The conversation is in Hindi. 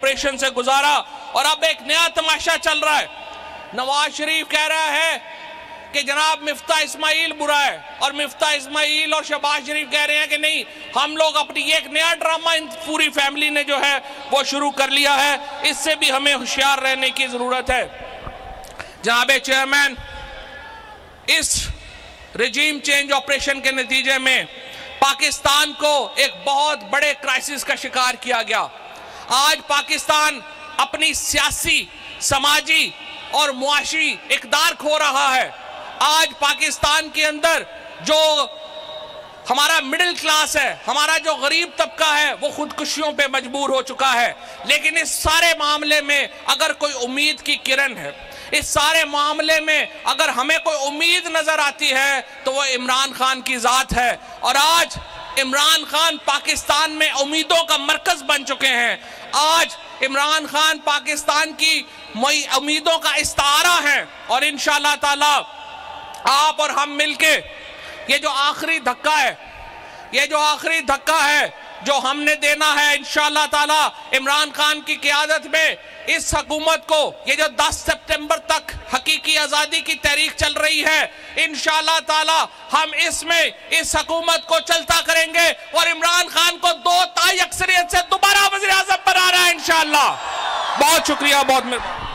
ऑपरेशन से गुजारा और अब एक नया तमाशा चल रहा है। नवाज शरीफ कह रहा है कि जनाब मिफ्ता इस्माइल बुरा है और मिफ्ता इस्माइल और शहबाज शरीफ कह रहे हैं कि नहीं, हम लोग अपनी एक नया ड्रामा इन पूरी फैमिली ने जो है वो शुरू कर लिया है। इससे भी हमें होशियार रहने की जरूरत है। जनाब चेयरमैन, इस रिजीम चेंज ऑपरेशन के नतीजे में पाकिस्तान को एक बहुत बड़े क्राइसिस का शिकार किया गया। आज पाकिस्तान अपनी सियासी, समाजी और मुआशी इक़दार खो रहा है। आज पाकिस्तान के अंदर जो हमारा मिडिल क्लास है, हमारा जो गरीब तबका है, वो खुदकुशियों पे मजबूर हो चुका है। लेकिन इस सारे मामले में अगर कोई उम्मीद की किरण है, इस सारे मामले में अगर हमें कोई उम्मीद नजर आती है तो वो इमरान खान की जात है। और आज इमरान खान पाकिस्तान में उम्मीदों का मरकज बन चुके हैं। आज इमरान खान पाकिस्तान की उम्मीदों का इस्तारा है और इंशाअल्लाह ताला आप और हम मिलके ये जो आखिरी धक्का है, ये जो आखिरी धक्का है जो हमने देना है इंशाअल्लाह ताला इमरान खान की क़यादत में इस हुकूमत को, ये जो 10 सितंबर तक हकीकी आज़ादी की तहरीक चल रही है, इंशाअल्लाह ताला हम इसमें इस हुकूमत को चलता करेंगे और इमरान खान को 2 ताई अक्सरियत से दोबारा वज़ीर आज़म बनाना है इंशाअल्लाह। बहुत शुक्रिया, बहुत मेहरबानी।